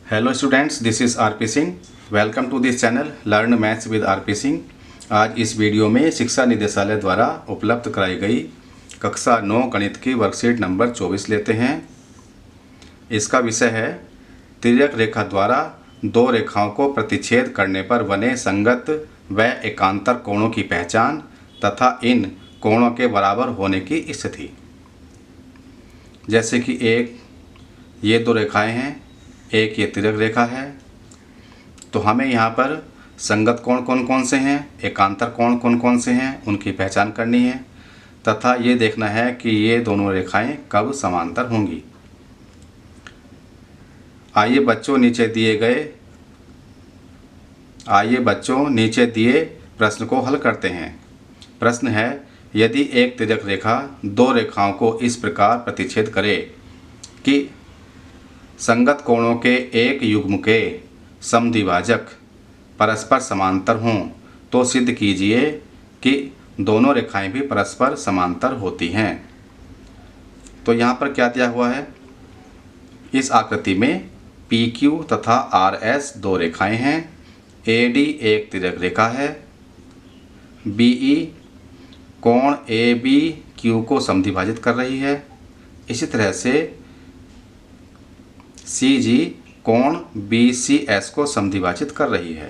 Hello students, this is RP Singh. Welcome to this channel learn maths with RP Singh. आज इस video में शिक्षा निदेशालय द्वारा उपलब्ध कराई गई कक्षा 9 गणित की वर्कशीट नंबर 24 लेते हैं। इसका विषय है तिर्यक रेखा द्वारा दो रेखाओं को प्रतिच्छेद करने पर बने संगत व एकांतर कोणों की पहचान तथा इन कोणों के बराबर होने की स्थिति। जैसे कि ये दो रेखाएं हैं, एक ये तिर्यक रेखा है, तो हमें यहाँ पर संगत कोण कौन कौन से हैं, एकांतर कोण कौन कौन से हैं, उनकी पहचान करनी है तथा ये देखना है कि ये दोनों रेखाएं कब समांतर होंगी। आइए बच्चों नीचे दिए प्रश्न को हल करते हैं। प्रश्न है, यदि एक तिर्यक रेखा दो रेखाओं को इस प्रकार प्रतिच्छेद करे कि संगत कोणों के एक युग्म के समद्विभाजक परस्पर समांतर हों, तो सिद्ध कीजिए कि दोनों रेखाएं भी परस्पर समांतर होती हैं। तो यहाँ पर क्या दिया हुआ है, इस आकृति में PQ तथा RS दो रेखाएं हैं, AD एक तिर्यक रेखा है, BE कोण ABQ को समद्विभाजित कर रही है, इसी तरह से CG कोण BCS को समद्विभाजित कर रही है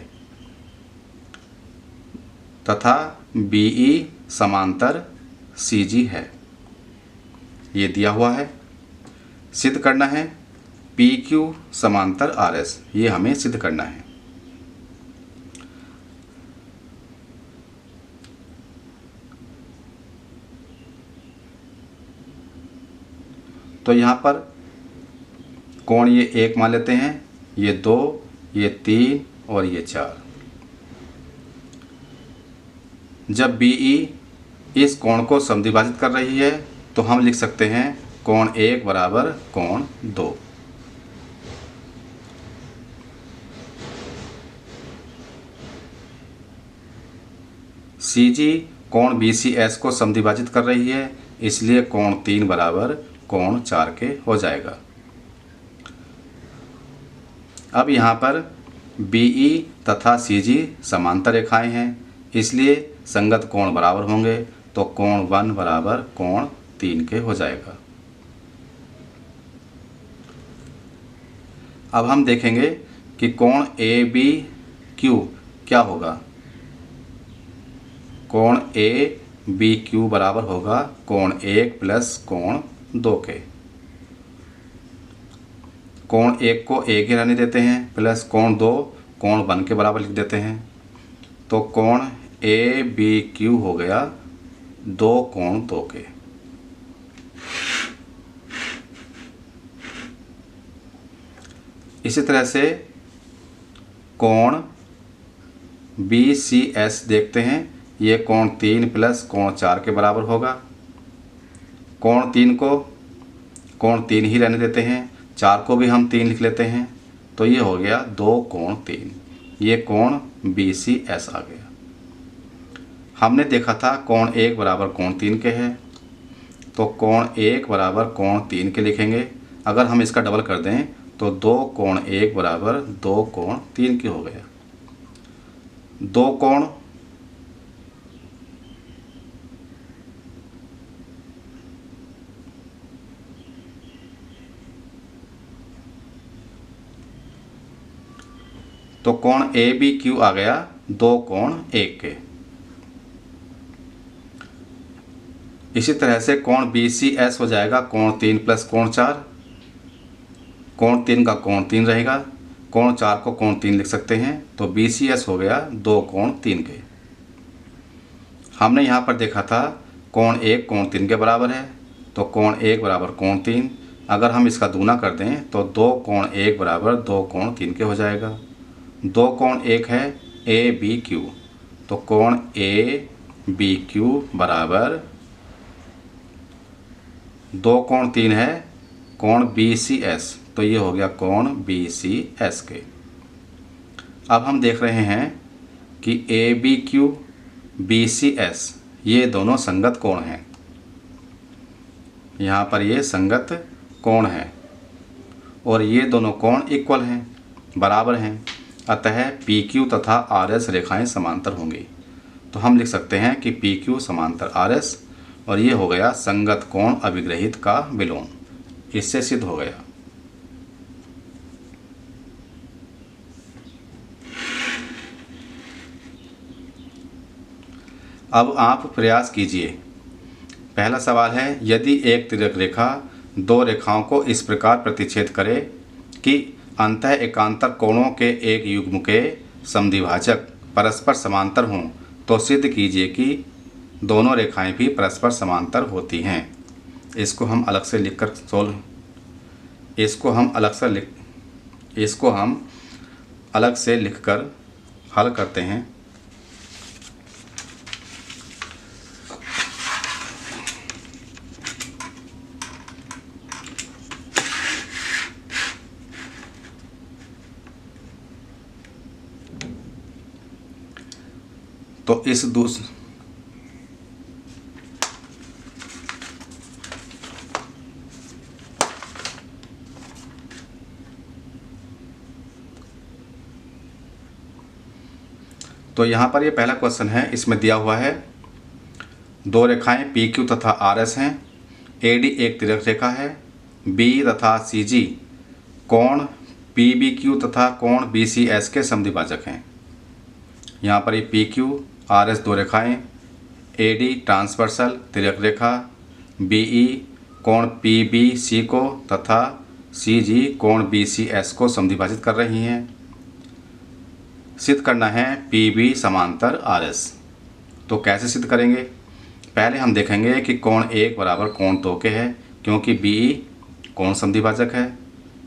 तथा BE समांतर CG है। ये दिया हुआ है। सिद्ध करना है PQ समांतर RS, ये हमें सिद्ध करना है। तो यहाँ पर कोण ये एक मान लेते हैं, ये 2, ये 3 और ये 4। जब BE इस कोण को समद्विभाजित कर रही है तो हम लिख सकते हैं कोण 1 बराबर कोण 2। CG कोण BCS को समद्विभाजित कर रही है, इसलिए कोण 3 बराबर कोण 4 के हो जाएगा। अब यहाँ पर BE तथा CG समांतर रेखाएं हैं, इसलिए संगत कोण बराबर होंगे, तो कोण 1 बराबर कोण 3 के हो जाएगा। अब हम देखेंगे कि कोण ABQ क्या होगा। कोण ABQ बराबर होगा कोण 1 प्लस कोण 2 के। कोण 1 को 1 ही रहने देते हैं, प्लस कोण 2 कोण 1 के बराबर लिख देते हैं, तो कोण ABQ हो गया 2 कोण 2 के। इसी तरह से कोण BCS देखते हैं, ये कोण 3 प्लस कोण 4 के बराबर होगा। कोण 3 को कोण 3 ही रहने देते हैं, 4 को भी हम 3 लिख लेते हैं, तो ये हो गया 2 कोण 3। ये कोण BCS आ गया। हमने देखा था कोण 1 बराबर कोण 3 के है, तो कोण 1 बराबर कोण 3 के लिखेंगे। अगर हम इसका डबल कर दें तो 2 कोण 1 बराबर 2 कोण 3 के हो गया। 2 कोण तो कोण ABQ आ गया 2 कोण 1 के। इसी तरह से कोण BCS हो जाएगा कोण 3 प्लस कोण 4। कोण 3 का कोण 3 रहेगा, कोण 4 को कोण 3 लिख सकते हैं, तो BCS हो गया 2 कोण 3 के। हमने यहाँ पर देखा था कोण 1 कोण 3 के बराबर है, तो कोण 1 बराबर कोण 3। अगर हम इसका दूना कर दें तो 2 कोण 1 बराबर 2 कोण 3 के हो जाएगा। 2 कोण 1 है ABQ, तो कोण ABQ बराबर 2 कोण 3 है कोण BCS, तो ये हो गया कोण BCS के। अब हम देख रहे हैं कि ABQ BCS ये दोनों संगत कोण हैं। यहाँ पर ये संगत कोण है और ये दोनों कोण इक्वल हैं, बराबर हैं, अतः पी क्यू तथा आर एस रेखाएं समांतर होंगी। तो हम लिख सकते हैं कि पी क्यू समांतर आर एस, और ये हो गया संगत कोण अभिग्रहित का विलोम। इससे सिद्ध हो गया। अब आप प्रयास कीजिए। पहला सवाल है, यदि एक तिर्यक रेखा दो रेखाओं को इस प्रकार प्रतिच्छेद करे कि अंतः एकांतर कोणों के एक युग्म के समद्विभाजक परस्पर समांतर हों, तो सिद्ध कीजिए कि दोनों रेखाएं भी परस्पर समांतर होती हैं। इसको हम अलग से लिखकर हल करते हैं। तो तो यहाँ पर ये पहला क्वेश्चन है, इसमें दिया हुआ है दो रेखाएं पी क्यू तथा आर एस हैं, ए डी एक तिर्यक रेखा है, बी तथा सी जी कोण पी बी क्यू तथा कोण बी सी एस के समद्विभाजक हैं। यहाँ पर ये पी क्यू आर एस दो रेखाएं, ए डी ट्रांसवर्सल तिर्यक रेखा, बी ई कोण पी बी सी को तथा सी जी कोण बी सी एस को समद्विभाजित कर रही हैं। सिद्ध करना है पी बी समांतर आर एस। तो कैसे सिद्ध करेंगे? पहले हम देखेंगे कि कोण 1 बराबर कोण 2 के है, क्योंकि बी ई कोण समद्विभाजक है।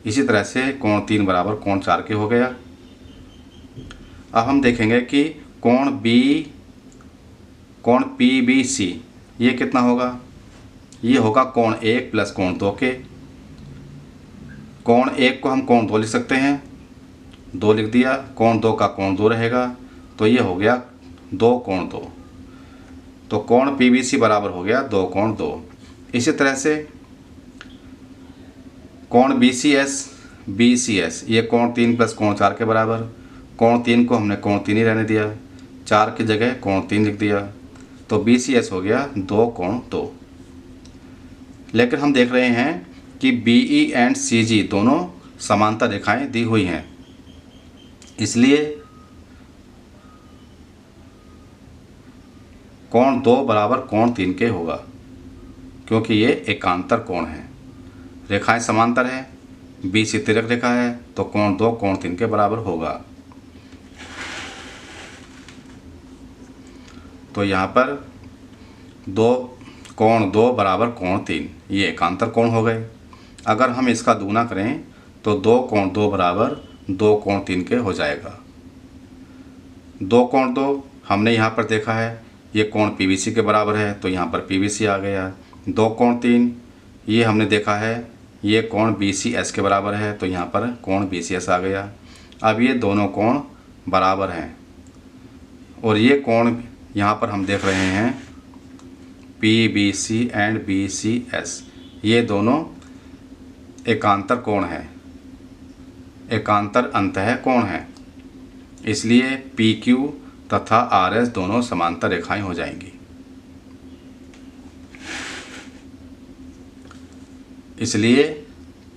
इसी तरह से कोण 3 बराबर कोण 4 के हो गया। अब हम देखेंगे कि कोण पी बी सी ये कितना होगा? ये होगा कोण 1 प्लस कोण 2 के। कोण 1 को हम कोण 2 लिख सकते हैं, 2 लिख दिया, कोण 2 का कोण 2 रहेगा, तो ये हो गया 2 कोण 2। तो कोण पी बी सी बराबर हो गया 2 कोण 2। इसी तरह से कोण बी सी एस ये कोण 3 प्लस कोण 4 के बराबर। कोण 3 को हमने कोण 3 ही रहने दिया, 4 की जगह कोण 3 लिख दिया, तो बी सी एस हो गया 2 कोण 2। लेकिन हम देख रहे हैं कि बी ई एंड सी जी दोनों समांतर रेखाएं दी हुई हैं, इसलिए कोण 2 बराबर कोण 3 के होगा, क्योंकि ये एकांतर कोण है। रेखाएं समांतर है, बी सी तिर्यक रेखा है, तो कोण 2 कोण 3 के बराबर होगा। तो यहाँ पर कोण 2 बराबर कोण 3 ये एकांतर कोण हो गए। अगर हम इसका दूना करें तो 2 कोण 2 बराबर 2 कोण 3 के हो जाएगा। 2 कोण 2 हमने यहाँ पर देखा है, ये कोण पीवीसी के बराबर है, तो यहाँ पर पीवीसी आ गया। 2 कोण 3 ये हमने देखा है, ये कोण BCS के बराबर है, तो यहाँ पर कोण BCS आ गया। अब ये दोनों कोण बराबर हैं, और ये कोण यहाँ पर हम देख रहे हैं PBC एंड BCS, ये दोनों एकांतर कोण हैं, एकांतर अंतः कोण हैं, इसलिए PQ तथा RS दोनों समांतर रेखाएं हो जाएंगी। इसलिए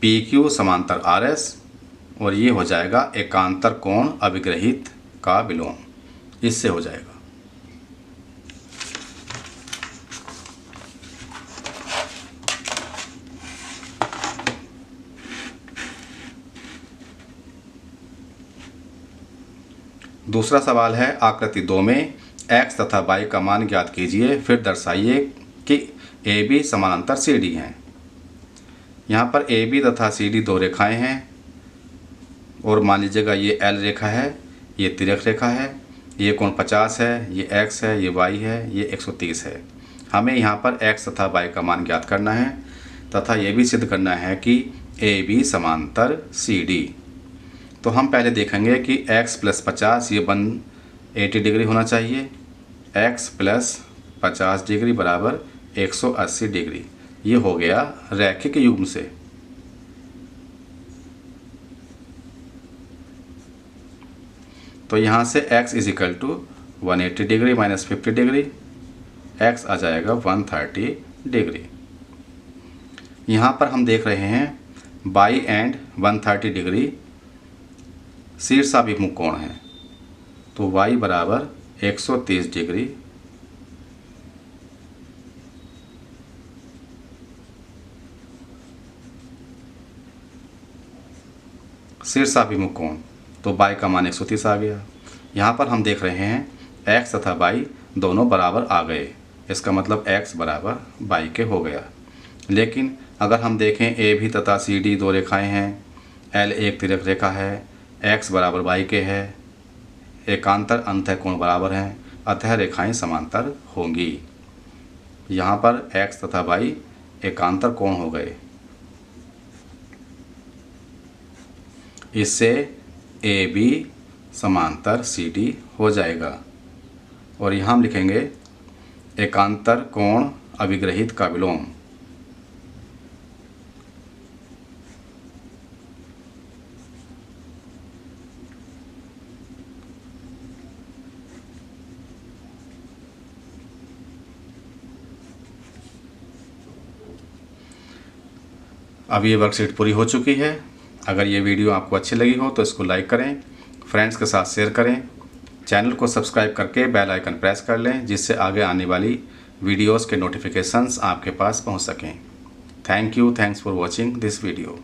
PQ समांतर RS, और ये हो जाएगा एकांतर कोण अभिग्रहित का विलोम, इससे हो जाएगा। दूसरा सवाल है, आकृति 2 में x तथा y का मान ज्ञात कीजिए, फिर दर्शाइए कि AB समानांतर CD हैं। यहाँ पर AB तथा CD दो रेखाएं हैं, और मान लीजिएगा ये L रेखा है, ये तिर्यक रेखा है, ये कोण 50 है, ये x है, ये y है, ये 130 है। हमें यहाँ पर x तथा y का मान ज्ञात करना है, तथा ये भी सिद्ध करना है कि AB समांतर CD। तो हम पहले देखेंगे कि x प्लस 50 ये 180 डिग्री होना चाहिए, x प्लस 50 डिग्री बराबर 180 डिग्री। ये हो गया रैखिक युग्म से। तो यहाँ से x is equal to 180 degree minus 50 degree, x आ जाएगा 130 डिग्री। यहाँ पर हम देख रहे हैं बाई एंड 130 डिग्री शीर्षाभिमुख कोण है, तो y बराबर 130 डिग्री शीर्षाभिमुख कोण, तो बाई का मान 130 आ गया। यहाँ पर हम देख रहे हैं x तथा बाई दोनों बराबर आ गए, इसका मतलब x बराबर बाई के हो गया। लेकिन अगर हम देखें ए भी तथा सी डी दो रेखाएं हैं, एल एक तिर्यक रेखा है, x बराबर बाई के है, एकांतर अंतः कोण बराबर हैं, अतः रेखाएं समांतर होंगी। यहाँ पर x तथा बाई एकांतर कोण हो गए, इससे ए बी समांतर सी डी हो जाएगा। और यहाँ हम लिखेंगे एकांतर कोण अभिग्रहित का विलोम। अब ये वर्कशीट पूरी हो चुकी है। अगर ये वीडियो आपको अच्छी लगी हो तो इसको लाइक करें, फ्रेंड्स के साथ शेयर करें, चैनल को सब्सक्राइब करके बेल आइकन प्रेस कर लें, जिससे आगे आने वाली वीडियोस के नोटिफिकेशंस आपके पास पहुंच सकें। Thanks for watching this video.